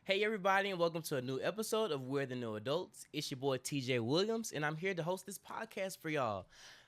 Hey everybody, and welcome to a new episode of We're the New Adults. It's your boy TJ Williams, and I'm here to host this podcast for y'all.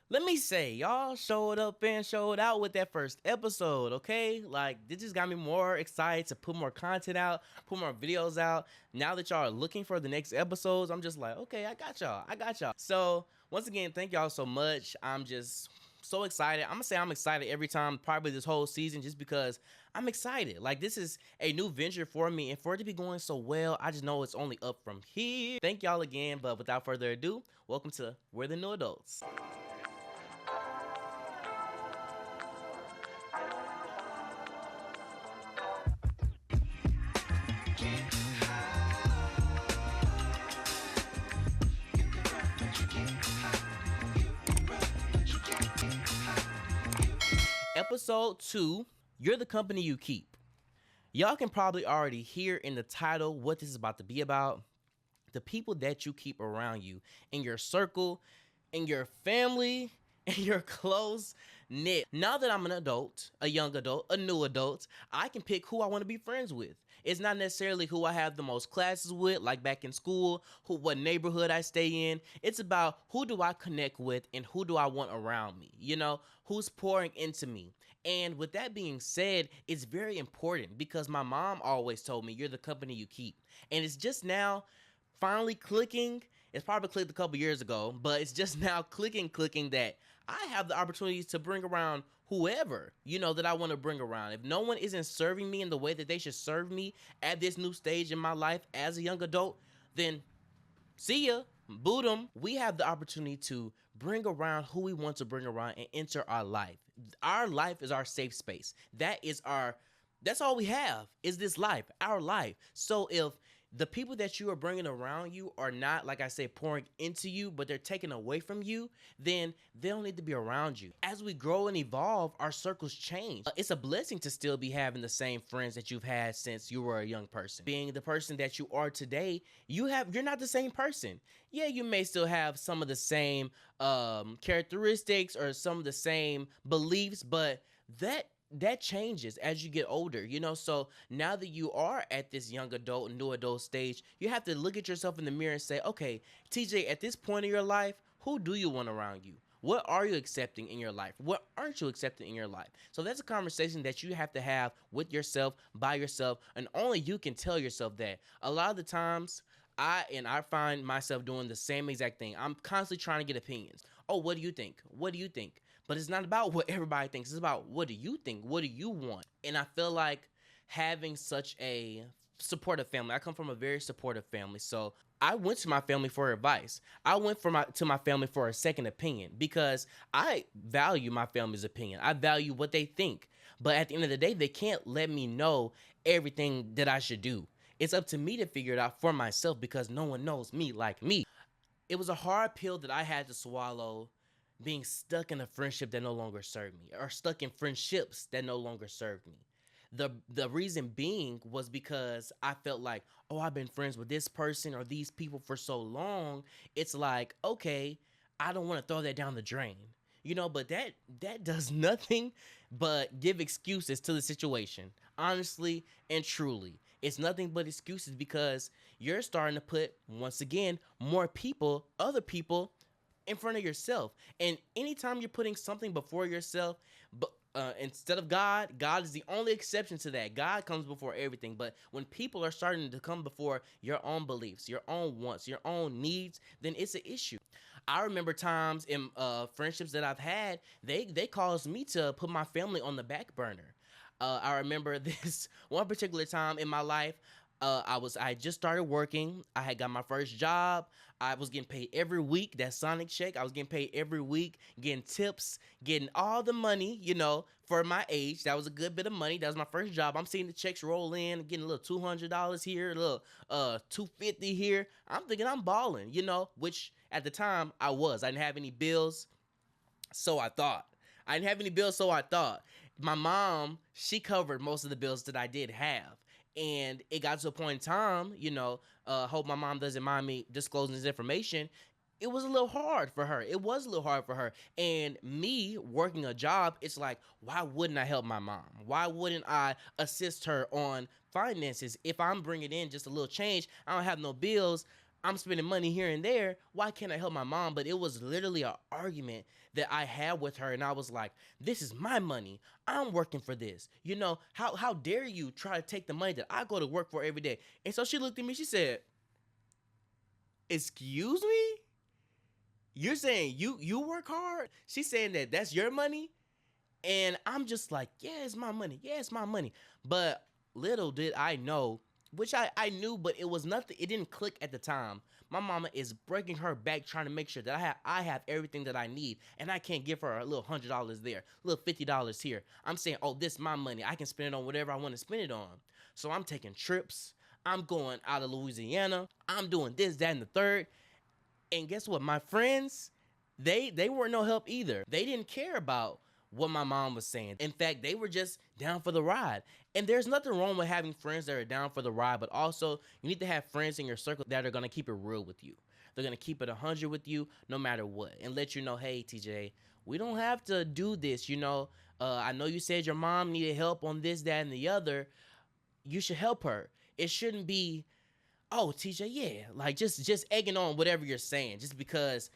Let me say, y'all showed up and showed out with that first episode, okay? Like, this just got me more excited to put more content out, put more videos out. Now that y'all are looking for the next episodes, I'm just like, okay, I got y'all. So, once again, thank y'all so much. I'm just so excited. I'm gonna say I'm excited every time, probably this whole season, just because I'm excited. Like, this is a new venture for me, and for it to be going so well, I just know it's only up from here. Thank y'all again, but without further ado, welcome to We're the New Adults. Episode 2, You're the Company You Keep. Y'all can probably already hear in the title what this is about to be about. The people that you keep around you in your circle, in your family, in your close knit. Now that I'm an adult, a young adult, a new adult, I can pick who I want to be friends with. It's not necessarily who I have the most classes with, like back in school, what neighborhood I stay in. It's about who do I connect with and who do I want around me, who's pouring into me. And with that being said, it's very important because my mom always told me, you're the company you keep. And it's just now finally clicking. It's probably clicked a couple years ago, but it's just now clicking that I have the opportunities to bring around whoever, that I want to bring around. If no one isn't serving me in the way that they should serve me at this new stage in my life as a young adult, then see ya, boot 'em. We have the opportunity to bring around who we want to bring around and enter our life. Our life is our safe space. That's all we have is this life, our life. So if the people that you are bringing around you are not, like I said, pouring into you, but they're taking away from you, then they don't need to be around you. As we grow and evolve, our circles change. It's a blessing to still be having the same friends that you've had since you were a young person. Being the person that you are today, you're not the same person. Yeah, you may still have some of the same characteristics or some of the same beliefs, but that changes as you get older, so now that you are at this young adult, new adult stage, you have to look at yourself in the mirror and say, okay, TJ, at this point in your life, who do you want around you? What are you accepting in your life? What aren't you accepting in your life? So that's a conversation that you have to have with yourself, by yourself, and only you can tell yourself that. A lot of the times, I find myself doing the same exact thing. I'm constantly trying to get opinions. Oh, what do you think? What do you think? But it's not about what everybody thinks. It's about what do you think? What do you want? And I feel like having such a supportive family. I come from a very supportive family. So I went to my family for advice. I went to my family for a second opinion because I value my family's opinion. I value what they think. But at the end of the day, they can't let me know everything that I should do. It's up to me to figure it out for myself because no one knows me like me. It was a hard pill that I had to swallow, being stuck in a friendship that no longer served me, or stuck in friendships that no longer served me. The reason being was because I felt like, oh, I've been friends with this person or these people for so long. It's like, okay, I don't want to throw that down the drain. But that does nothing but give excuses to the situation. Honestly and truly, it's nothing but excuses because you're starting to put, once again, more people, other people in front of yourself. And anytime you're putting something before yourself, but instead of God is the only exception to that. God comes before everything. But when people are starting to come before your own beliefs, your own wants, your own needs, then it's an issue. I remember times in friendships that I've had, they caused me to put my family on the back burner. I remember this one particular time in my life. I had just started working. I had got my first job. I was getting paid every week. That Sonic check. I was getting paid every week, getting tips, getting all the money, for my age. That was a good bit of money. That was my first job. I'm seeing the checks roll in, getting a little $200 here, a little $250 here. I'm thinking I'm balling, which at the time I was. I didn't have any bills, so I thought. My mom, she covered most of the bills that I did have. And it got to a point in time, hope my mom doesn't mind me disclosing this information. it was a little hard for her. It was a little hard for her. And me working a job, it's like, why wouldn't I help my mom? Why wouldn't I assist her on finances? If I'm bringing in just a little change, I don't have no bills, I'm spending money here and there, why can't I help my mom? But it was literally an argument that I had with her, and I was like, this is my money. I'm working for this. You know, how dare you try to take the money that I go to work for every day? And so she looked at me, she said, excuse me? You're saying you work hard? She's saying that that's your money? And I'm just like, yeah, it's my money. Yeah, it's my money. But little did I know, which I knew, but it was nothing. It didn't click at the time. My mama is breaking her back trying to make sure that I have everything that I need, and I can't give her a little $100 there, a little $50 here. I'm saying, oh, this is my money. I can spend it on whatever I want to spend it on. So I'm taking trips. I'm going out of Louisiana. I'm doing this, that, and the third. And guess what? My friends, they weren't no help either. They didn't care about what my mom was saying. In fact, they were just down for the ride. And there's nothing wrong with having friends that are down for the ride, but also you need to have friends in your circle that are going to keep it real with you. They're going to keep it 100 with you no matter what, and let you know, hey, TJ, we don't have to do this. You know, I know you said your mom needed help on this, that, and the other. You should help her. It shouldn't be, oh, TJ, yeah, like just egging on whatever you're saying just because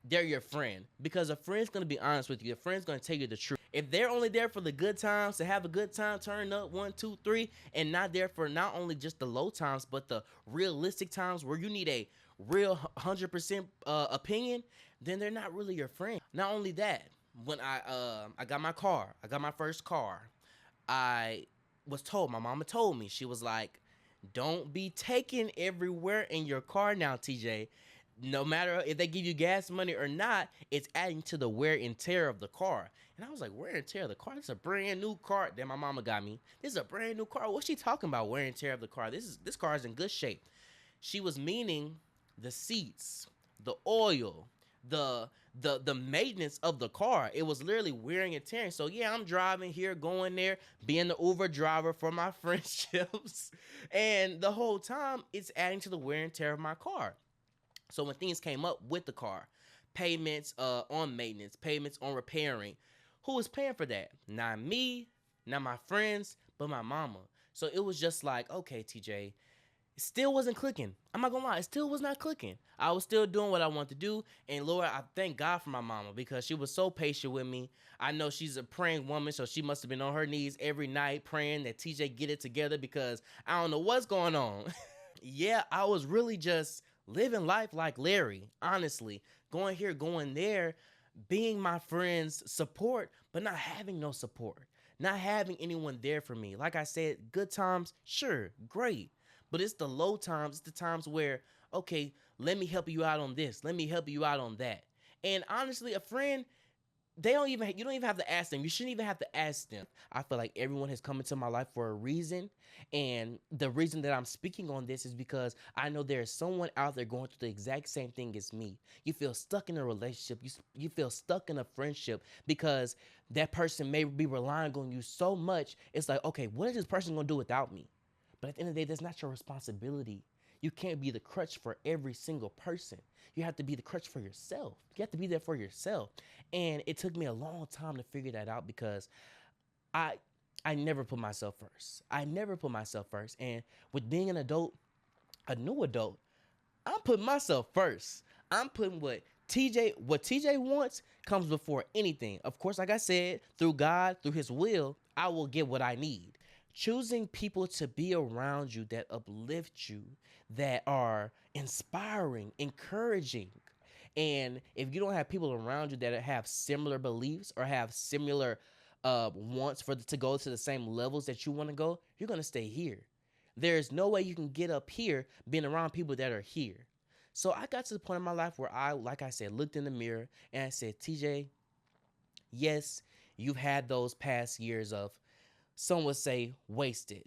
they're your friend. Because a friend's gonna be honest with you. A friend's gonna tell you the truth. If they're only there for the good times, to have a good time, turn up 1, 2, 3, and not there for not only just the low times, but the realistic times where you need a real 100% opinion, then they're not really your friend. Not only that, when I got my car, I got my first car, I was told, my mama told me, she was like, don't be taken everywhere in your car now, TJ. No matter if they give you gas money or not, it's adding to the wear and tear of the car. And I was like, wear and tear of the car? This is a brand new car. Then my mama got me. This is a brand new car. What's she talking about, wear and tear of the car? This car is in good shape. She was meaning the seats, the oil, the maintenance of the car. It was literally wearing and tearing. So yeah, I'm driving here, going there, being the Uber driver for my friendships. And the whole time it's adding to the wear and tear of my car. So when things came up with the car, payments on maintenance, payments on repairing, who was paying for that? Not me, not my friends, but my mama. So it was just like, okay, TJ, it still wasn't clicking. I'm not gonna lie, it still was not clicking. I was still doing what I wanted to do. And Lord, I thank God for my mama because she was so patient with me. I know she's a praying woman, so she must have been on her knees every night praying that TJ get it together because I don't know what's going on. Yeah, I was really just living life like Larry, honestly. Going here, going there, being my friend's support, but not having no support. Not having anyone there for me. Like I said, good times, sure, great. But it's the low times, it's the times where, okay, let me help you out on this. Let me help you out on that. And honestly, a friend, you don't even have to ask them. You shouldn't even have to ask them. I feel like everyone has come into my life for a reason. And the reason that I'm speaking on this is because I know there is someone out there going through the exact same thing as me. You feel stuck in a relationship. You feel stuck in a friendship because that person may be relying on you so much. It's like, okay, what is this person going to do without me? But at the end of the day, that's not your responsibility. You can't be the crutch for every single person. You have to be the crutch for yourself. You have to be there for yourself. And it took me a long time to figure that out because I never put myself first. I never put myself first. And with being an adult, a new adult, I'm putting myself first. I'm putting what TJ wants comes before anything. Of course, like I said, through God, through his will, I will get what I need. Choosing people to be around you that uplift you, that are inspiring, encouraging. And if you don't have people around you that have similar beliefs or have similar wants to go to the same levels that you want to go, you're going to stay here. There's no way you can get up here being around people that are here. So I got to the point in my life where I, like I said, looked in the mirror and I said, TJ, yes, you've had those past years of, some would say, wasted.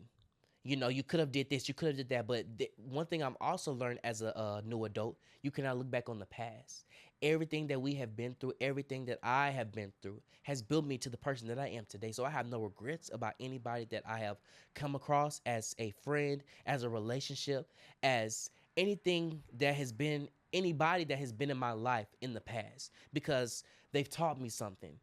You know, you could have did this, you could have did that. But one thing I'm also learned as a new adult, you cannot look back on the past. Everything that we have been through, everything that I have been through has built me to the person that I am today. So I have no regrets about anybody that I have come across as a friend, as a relationship, as anything that has been anybody that has been in my life in the past, because they've taught me something,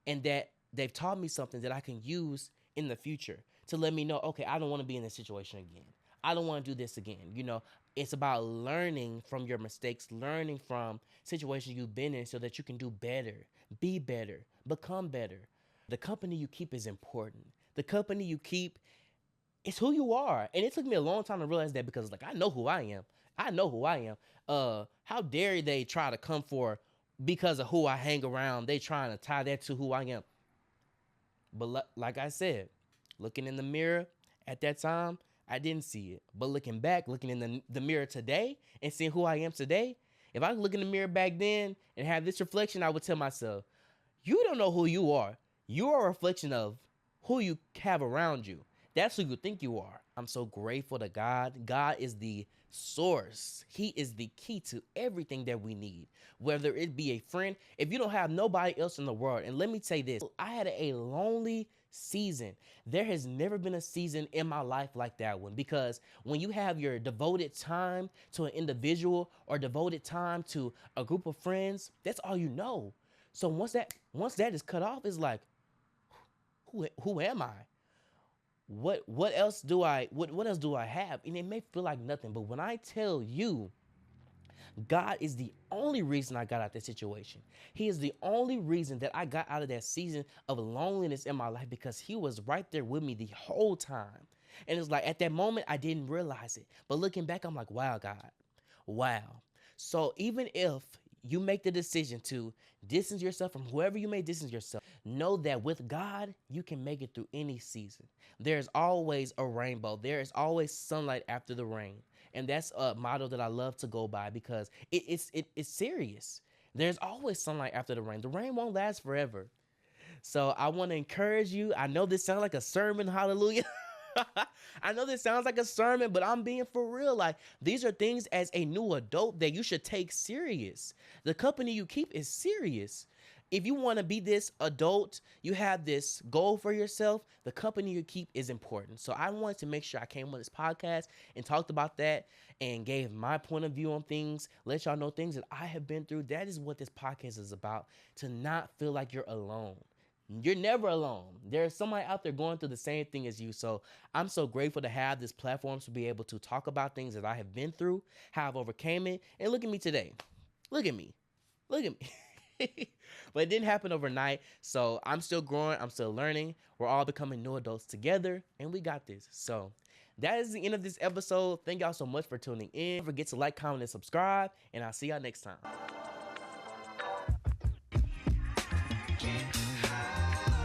and that they've taught me something that I can use in the future to let me know, okay, I don't want to be in this situation again. I don't want to do this again. You know, it's about learning from your mistakes, learning from situations you've been in so that you can do better, be better, become better. The company you keep is important. The company you keep is who you are. And it took me a long time to realize that, because like I know who I am. I know who I am. How dare they try to come for because of who I hang around? They trying to tie that to who I am. But like I said, looking in the mirror at that time, I didn't see it. But looking back, looking in the mirror today and seeing who I am today, if I look in the mirror back then and have this reflection, I would tell myself, you don't know who you are. You are a reflection of who you have around you. That's who you think you are. I'm so grateful to God. God is the source. He is the key to everything that we need, whether it be a friend. If you don't have nobody else in the world, and let me say this, I had a lonely season. There has never been a season in my life like that one, because when you have your devoted time to an individual or devoted time to a group of friends, that's all you know. So once that is cut off, it's like, who am I? What else do I have? And it may feel like nothing, but when I tell you, God is the only reason I got out of that situation. He is the only reason that I got out of that season of loneliness in my life, because he was right there with me the whole time. And it's like at that moment I didn't realize it, but looking back I'm like, wow, God, wow. So even if you make the decision to distance yourself from whoever you may distance yourself, know that with God, you can make it through any season. There's always a rainbow. There is always sunlight after the rain. And that's a motto that I love to go by, because it's serious. There's always sunlight after the rain. The rain won't last forever. So I want to encourage you. I know this sounds like a sermon, hallelujah. I know this sounds like a sermon, but I'm being for real. Like, these are things as a new adult that you should take serious. The company you keep is serious. If you want to be this adult, you have this goal for yourself, the company you keep is important. So I wanted to make sure I came on this podcast and talked about that and gave my point of view on things, let y'all know things that I have been through. That is what this podcast is about, to not feel like you're alone. You're never alone. There's somebody out there going through the same thing as you. So I'm so grateful to have this platform to be able to talk about things that I have been through, how I've overcame it. And look at me today. Look at me. Look at me. But it didn't happen overnight. So I'm still growing. I'm still learning. We're all becoming new adults together, and we got this. So that is the end of this episode. Thank y'all so much for tuning in. Don't forget to like, comment, and subscribe, and I'll see y'all next time.